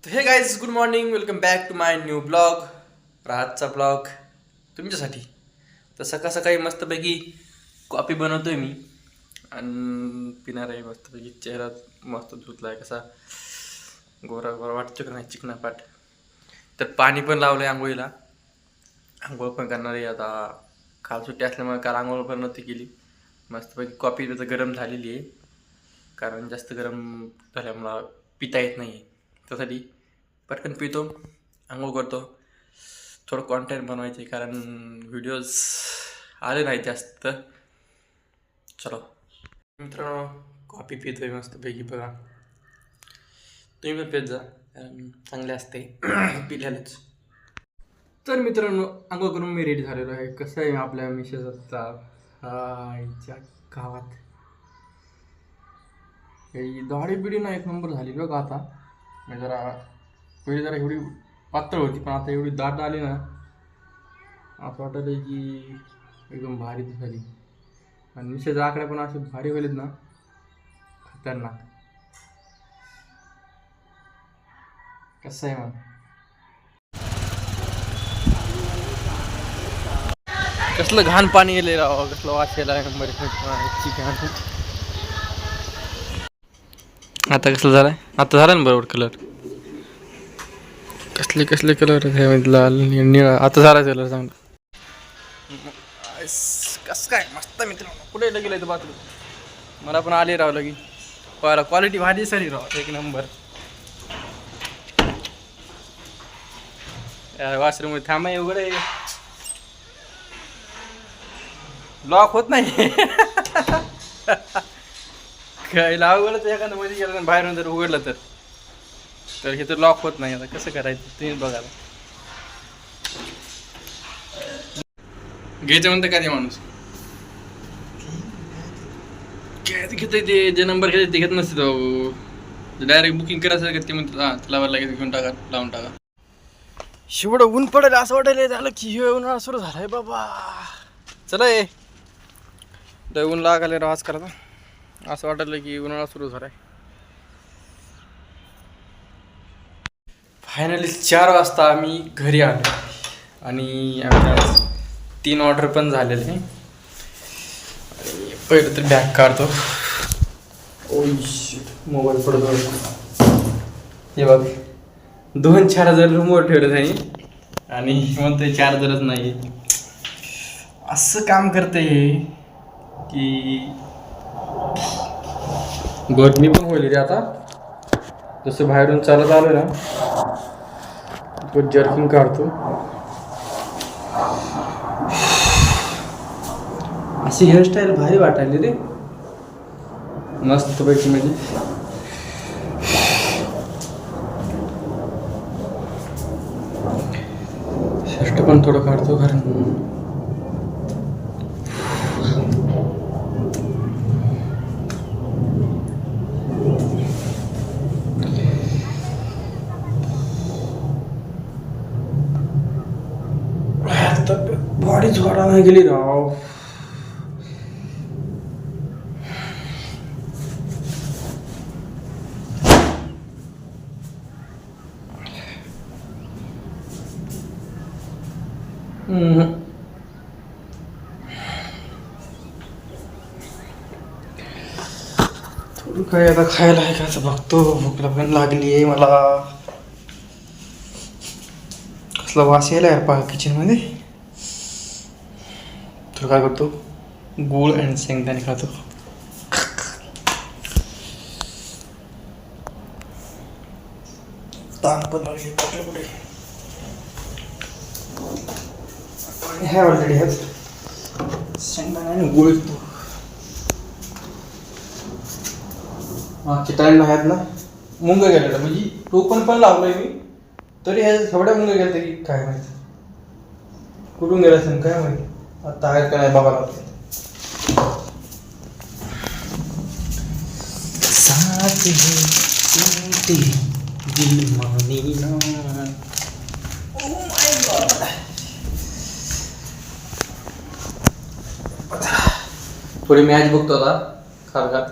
हे guys good morning, welcome back to my new blog. आजचा blog तुमच्यासाठी. तर सकाळ सकाळी मस्तपैकी कॉफी बनवतोय मी आणि पिणार आहे. मस्तपैकी चेहरा मस्त धुतला आहे, कसा गोरा गोरा वाटतो का नाही, चिकनापाट. तर पाणी पण लावलं आहे आंघोळीला, आंघोळ पण करणार आहे आता. काल सुट्टी असल्यामुळे काल आंघोळ पण नव्हती केली. मस्तपैकी कॉफी तर गरम झालेली आहे, कारण जास्त गरम झाल्यामुळं पिता येत नाही आहे. त्यासाठी पटकन पितो, आंघोळ करतो. थोडं कॉन्टेंट बनवायचे, कारण व्हिडिओज आले नाही जास्त. चलो मित्रांनो, कॉफी पितोय मस्तपैकी. बघा तुम्ही पण पेत जा, कारण चांगले असते पिल्यालाच. तर मित्रांनो, आंघोळ करून मी रेडी झालेलो आहे. कसं आहे आपल्या मिसेसचा आईच्या गावात दाढी बिडी ना एक नंबर झाली बघा. आता मी जरा पहिली जरा एवढी पातळ होती, पण आता एवढी दाट आली ना, असं वाटलं की एकदम भारी झाली. आणि मिसेस आकडे पण असे भारी व्हायलेत ना, खतरनाक. कसं आहे मग, कसलं घाण पाणी गेले राव, कसलं वास केला नंबर. आता कसलं झालंय, आता झालं ना बरोबर कलर. कसले कसले कलर आहेत, लाल निळा. आता झाला कलर चांगला. कसं काय मस्त मित्रांनो. कुठे गेलं तर बाथरूम, मला पण आले राव लगी. क्वालिटी भारी सरी राव, एक नंबर. वॉशरूम मध्ये थांबा, उघडे लॉक होत नाही. काय उघडलं तर एखादं मध्ये गेलं, बाहेरून जर उघडलं तर हे तर लॉक होत नाही. आता कसं करायचं तुम्ही बघा. घ्यायचं म्हणतं का ते माणूस, घेत ते जे नंबर घेते ते घेत नसते. तो डायरेक्ट बुकिंग करायचं का ते म्हणतात, हां तुला लागेल घेऊन टाका, लावून टाका. शेवढं ऊन पडेल असं वाटायला झालं की हे उन्हाळा सुरू झालाय बाबा. चला ये ऊन लागायला राज करायचा, असं वाटलं की उन्हाळा सुरू झालाय. फायनली 4 वाजता आम्ही घरी आलो आणि आमच्या 3 ऑर्डर पण झालेले. पहिलं तर बॅग काढतो. मोबाईल पडतो. हे बघ, 2 चार्जर रूमवर ठेवले त्यांनी आणि म्हणते चार्जरच नाही. असं काम करते हे की गरमी पण होईल रे. आता जसं बाहेरून चालत आलो ना, तो जर्किंग काढतो. अशी हेअरस्टाईल भारी वाटायली रे, मस्त पैकी. म्हणजे शर्ट पण थोडं काढतो, कारण बॉडी झोडा नाही गेली राव. थोडं काय आता खायला आहे का बघतो. भूक पण लागली आहे मला. कसला वास यायला यार पा किचन मध्ये. तर काय करतो, गूळ आणि शेंगदाणे खातो. ताण पण लागली कुठे कुठे. हे ऑलरेडी आहेत शेंगदाणे आणि गूळ. मागचे टाइम आहेत ना, मुंग गेलेलं म्हणजे टोपण पण लावलंय मी, तरी ह्या थोड्या मुंग गेल्या तरी काय माहिती कुठून गेला असेल काय माहिती. आता आहेत का नाही बघा लागते. थोडी मॅच बघतो आता खात खात.